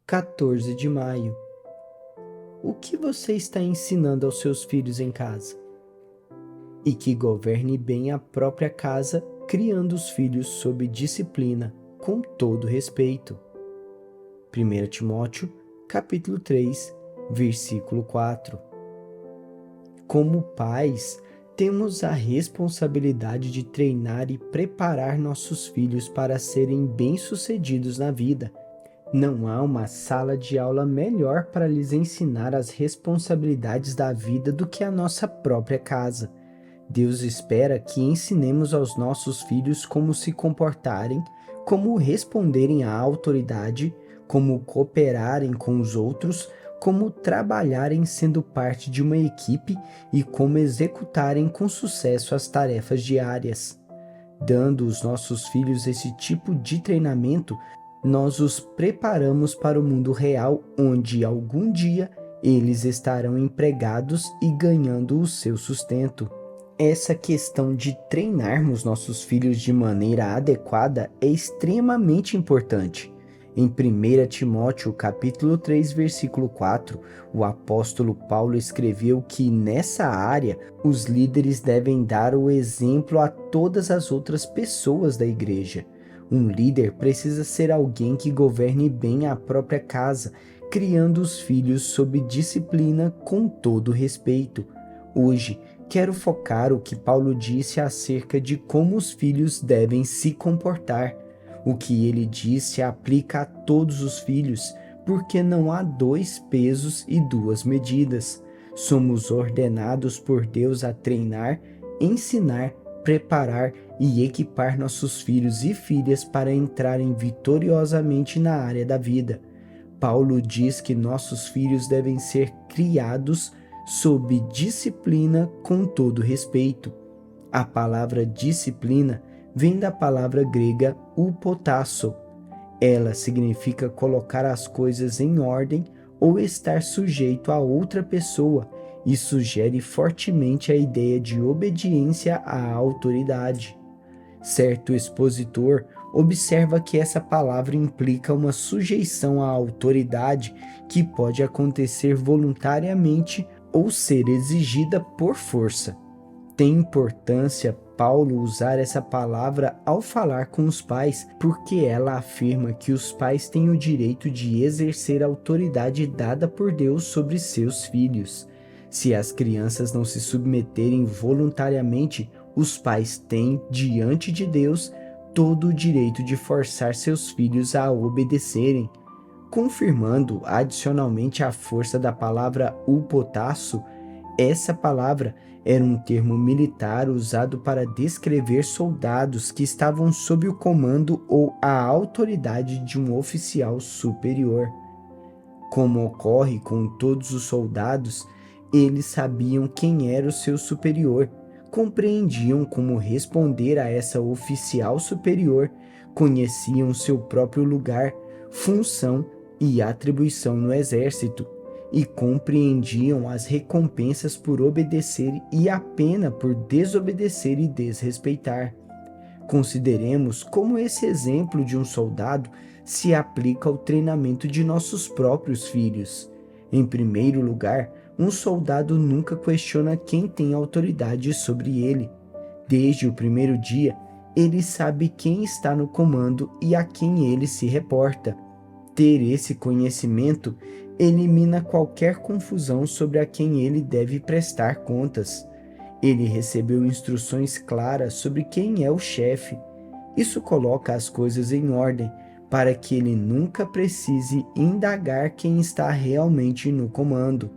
14 de maio. O que você está ensinando aos seus filhos em casa? E que governe bem a própria casa, criando os filhos sob disciplina, com todo respeito. 1 Timóteo, capítulo 3, versículo 4. Como pais, temos a responsabilidade de treinar e preparar nossos filhos para serem bem-sucedidos na vida. Não há uma sala de aula melhor para lhes ensinar as responsabilidades da vida do que a nossa própria casa. Deus espera que ensinemos aos nossos filhos como se comportarem, como responderem à autoridade, como cooperarem com os outros, como trabalharem sendo parte de uma equipe e como executarem com sucesso as tarefas diárias. Dando aos nossos filhos esse tipo de treinamento, nós os preparamos para o mundo real, onde algum dia eles estarão empregados e ganhando o seu sustento. Essa questão de treinarmos nossos filhos de maneira adequada é extremamente importante. Em 1 Timóteo, capítulo 3, versículo 4, o apóstolo Paulo escreveu que nessa área os líderes devem dar o exemplo a todas as outras pessoas da igreja. Um líder precisa ser alguém que governe bem a própria casa, criando os filhos sob disciplina com todo respeito. Hoje, quero focar o que Paulo disse acerca de como os filhos devem se comportar. O que ele disse se aplica a todos os filhos, porque não há dois pesos e duas medidas. Somos ordenados por Deus a treinar, ensinar, preparar e equipar nossos filhos e filhas para entrarem vitoriosamente na área da vida. Paulo diz que nossos filhos devem ser criados sob disciplina com todo respeito. A palavra disciplina vem da palavra grega hupotasso. Ela significa colocar as coisas em ordem ou estar sujeito a outra pessoa e sugere fortemente a ideia de obediência à autoridade. Certo expositor observa que essa palavra implica uma sujeição à autoridade que pode acontecer voluntariamente ou ser exigida por força. Tem importância Paulo usar essa palavra ao falar com os pais, porque ela afirma que os pais têm o direito de exercer a autoridade dada por Deus sobre seus filhos. Se as crianças não se submeterem voluntariamente, os pais têm, diante de Deus, todo o direito de forçar seus filhos a obedecerem. Confirmando adicionalmente a força da palavra hupotasso, essa palavra era um termo militar usado para descrever soldados que estavam sob o comando ou a autoridade de um oficial superior. Como ocorre com todos os soldados, eles sabiam quem era o seu superior, compreendiam como responder a essa oficial superior, conheciam seu próprio lugar, função e atribuição no exército, e compreendiam as recompensas por obedecer e a pena por desobedecer e desrespeitar. Consideremos como esse exemplo de um soldado se aplica ao treinamento de nossos próprios filhos. Em primeiro lugar, um soldado nunca questiona quem tem autoridade sobre ele. Desde o primeiro dia, ele sabe quem está no comando e a quem ele se reporta. Ter esse conhecimento elimina qualquer confusão sobre a quem ele deve prestar contas. Ele recebeu instruções claras sobre quem é o chefe. Isso coloca as coisas em ordem para que ele nunca precise indagar quem está realmente no comando.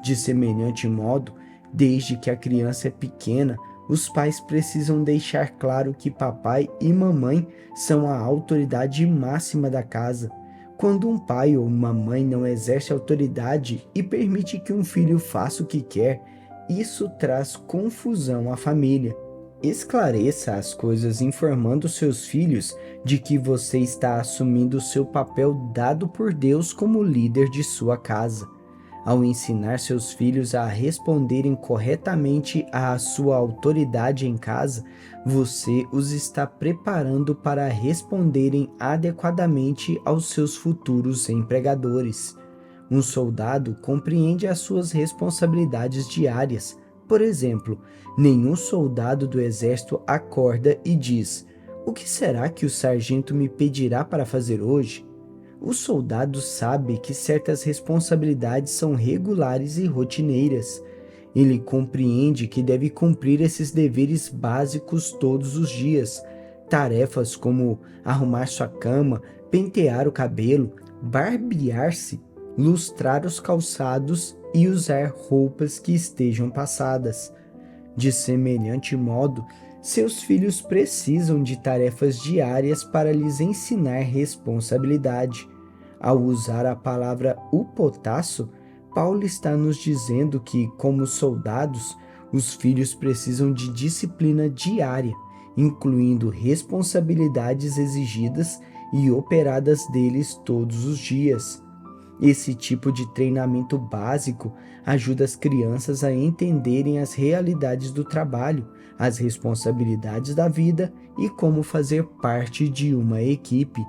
De semelhante modo, desde que a criança é pequena, os pais precisam deixar claro que papai e mamãe são a autoridade máxima da casa. Quando um pai ou uma mãe não exerce autoridade e permite que um filho faça o que quer, isso traz confusão à família. Esclareça as coisas informando seus filhos de que você está assumindo o seu papel dado por Deus como líder de sua casa. Ao ensinar seus filhos a responderem corretamente à sua autoridade em casa, você os está preparando para responderem adequadamente aos seus futuros empregadores. Um soldado compreende as suas responsabilidades diárias. Por exemplo, nenhum soldado do exército acorda e diz: "O que será que o sargento me pedirá para fazer hoje?" O soldado sabe que certas responsabilidades são regulares e rotineiras. Ele compreende que deve cumprir esses deveres básicos todos os dias. Tarefas como arrumar sua cama, pentear o cabelo, barbear-se, lustrar os calçados e usar roupas que estejam passadas. De semelhante modo, seus filhos precisam de tarefas diárias para lhes ensinar responsabilidade. Ao usar a palavra upotasso, Paulo está nos dizendo que, como soldados, os filhos precisam de disciplina diária, incluindo responsabilidades exigidas e operadas deles todos os dias. Esse tipo de treinamento básico ajuda as crianças a entenderem as realidades do trabalho, as responsabilidades da vida e como fazer parte de uma equipe.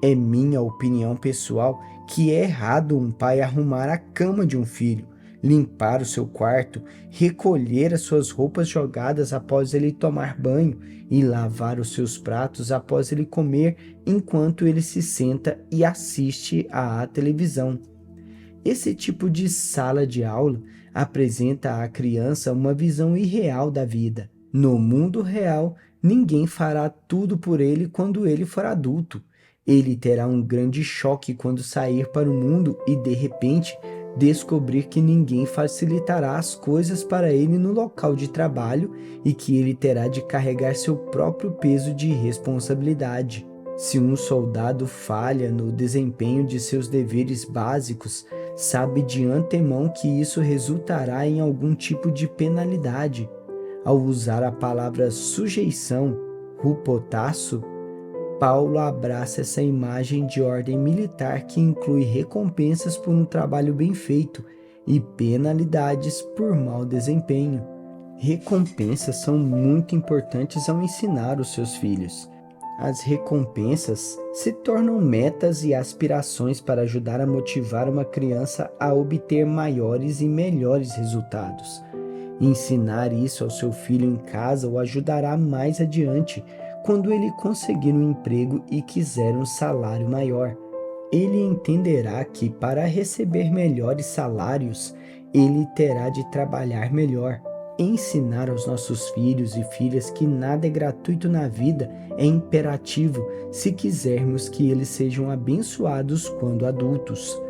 É minha opinião pessoal que é errado um pai arrumar a cama de um filho, limpar o seu quarto, recolher as suas roupas jogadas após ele tomar banho e lavar os seus pratos após ele comer, enquanto ele se senta e assiste à televisão. Esse tipo de sala de aula apresenta à criança uma visão irreal da vida. No mundo real, ninguém fará tudo por ele quando ele for adulto. Ele terá um grande choque quando sair para o mundo e, de repente, descobrir que ninguém facilitará as coisas para ele no local de trabalho e que ele terá de carregar seu próprio peso de responsabilidade. Se um soldado falha no desempenho de seus deveres básicos, sabe de antemão que isso resultará em algum tipo de penalidade. Ao usar a palavra sujeição, hupotasso, Paulo abraça essa imagem de ordem militar que inclui recompensas por um trabalho bem feito e penalidades por mau desempenho. Recompensas são muito importantes ao ensinar os seus filhos. As recompensas se tornam metas e aspirações para ajudar a motivar uma criança a obter maiores e melhores resultados. Ensinar isso ao seu filho em casa o ajudará mais adiante, quando ele conseguir um emprego e quiser um salário maior. Ele entenderá que, para receber melhores salários, ele terá de trabalhar melhor. Ensinar aos nossos filhos e filhas que nada é gratuito na vida é imperativo se quisermos que eles sejam abençoados quando adultos.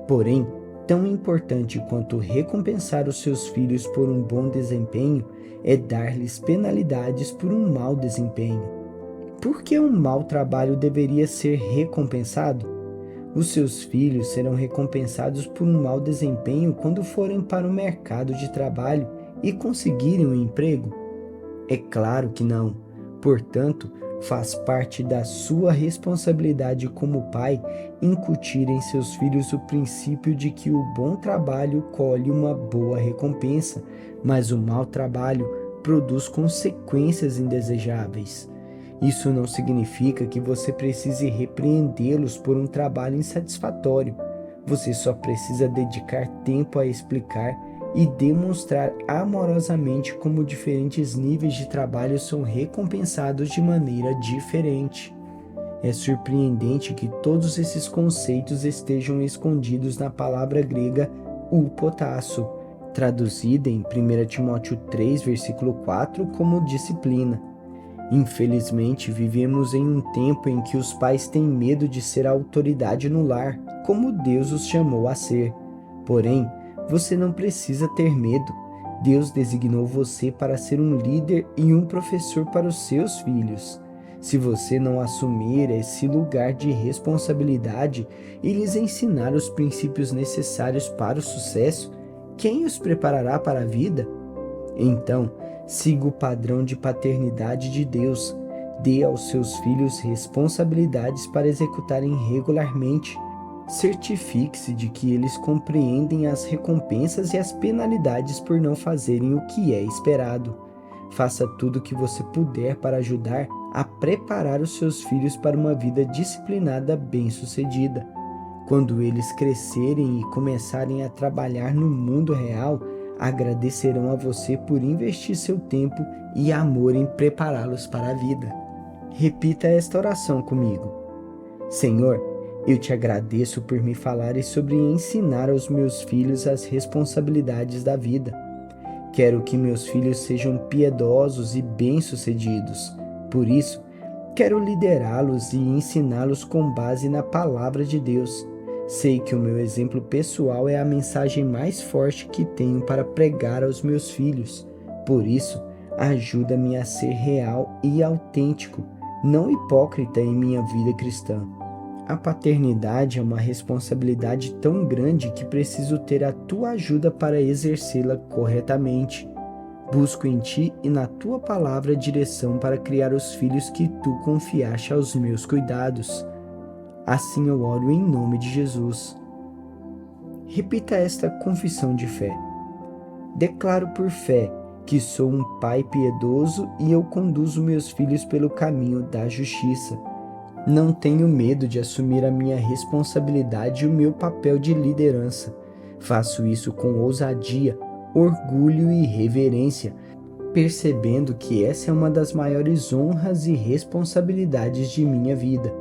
Porém, tão importante quanto recompensar os seus filhos por um bom desempenho é dar-lhes penalidades por um mau desempenho. Por que um mau trabalho deveria ser recompensado? Os seus filhos serão recompensados por um mau desempenho quando forem para o mercado de trabalho e conseguirem um emprego? É claro que não. Portanto, faz parte da sua responsabilidade como pai incutir em seus filhos o princípio de que o bom trabalho colhe uma boa recompensa, mas o mau trabalho produz consequências indesejáveis. Isso não significa que você precise repreendê-los por um trabalho insatisfatório. Você só precisa dedicar tempo a explicar e demonstrar amorosamente como diferentes níveis de trabalho são recompensados de maneira diferente. É surpreendente que todos esses conceitos estejam escondidos na palavra grega upotasso, traduzida em 1 Timóteo 3, versículo 4, como disciplina. Infelizmente, vivemos em um tempo em que os pais têm medo de ser a autoridade no lar, como Deus os chamou a ser. Porém, você não precisa ter medo. Deus designou você para ser um líder e um professor para os seus filhos. Se você não assumir esse lugar de responsabilidade e lhes ensinar os princípios necessários para o sucesso, quem os preparará para a vida? Então, siga o padrão de paternidade de Deus. Dê aos seus filhos responsabilidades para executarem regularmente. Certifique-se de que eles compreendem as recompensas e as penalidades por não fazerem o que é esperado. Faça tudo o que você puder para ajudar a preparar os seus filhos para uma vida disciplinada bem-sucedida. Quando eles crescerem e começarem a trabalhar no mundo real, agradecerão a você por investir seu tempo e amor em prepará-los para a vida. Repita esta oração comigo. Senhor, eu te agradeço por me falares sobre ensinar aos meus filhos as responsabilidades da vida. Quero que meus filhos sejam piedosos e bem-sucedidos. Por isso, quero liderá-los e ensiná-los com base na palavra de Deus. Sei que o meu exemplo pessoal é a mensagem mais forte que tenho para pregar aos meus filhos. Por isso, ajuda-me a ser real e autêntico, não hipócrita em minha vida cristã. A paternidade é uma responsabilidade tão grande que preciso ter a tua ajuda para exercê-la corretamente. Busco em ti e na tua palavra direção para criar os filhos que tu confiaste aos meus cuidados. Assim eu oro em nome de Jesus. Repita esta confissão de fé. Declaro por fé que sou um pai piedoso e eu conduzo meus filhos pelo caminho da justiça. Não tenho medo de assumir a minha responsabilidade e o meu papel de liderança. Faço isso com ousadia, orgulho e reverência, percebendo que essa é uma das maiores honras e responsabilidades de minha vida.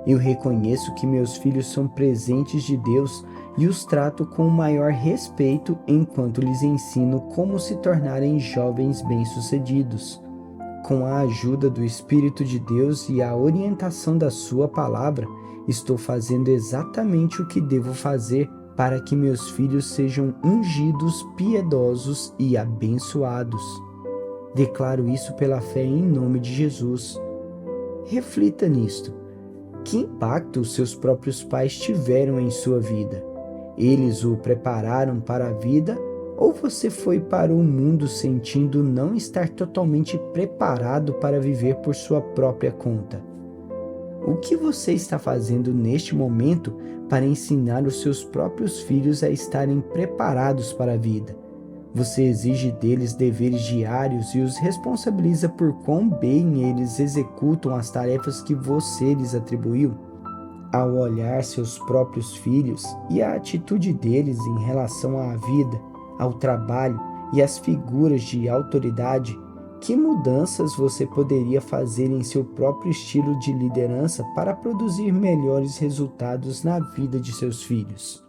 Eu reconheço que meus filhos são presentes de Deus e os trato com o maior respeito enquanto lhes ensino como se tornarem jovens bem-sucedidos. Com a ajuda do Espírito de Deus e a orientação da sua palavra, estou fazendo exatamente o que devo fazer para que meus filhos sejam ungidos, piedosos e abençoados. Declaro isso pela fé em nome de Jesus. Reflita nisto. Que impacto os seus próprios pais tiveram em sua vida? Eles o prepararam para a vida ou você foi para o mundo sentindo não estar totalmente preparado para viver por sua própria conta? O que você está fazendo neste momento para ensinar os seus próprios filhos a estarem preparados para a vida? Você exige deles deveres diários e os responsabiliza por quão bem eles executam as tarefas que você lhes atribuiu? Ao olhar seus próprios filhos e a atitude deles em relação à vida, ao trabalho e às figuras de autoridade, que mudanças você poderia fazer em seu próprio estilo de liderança para produzir melhores resultados na vida de seus filhos?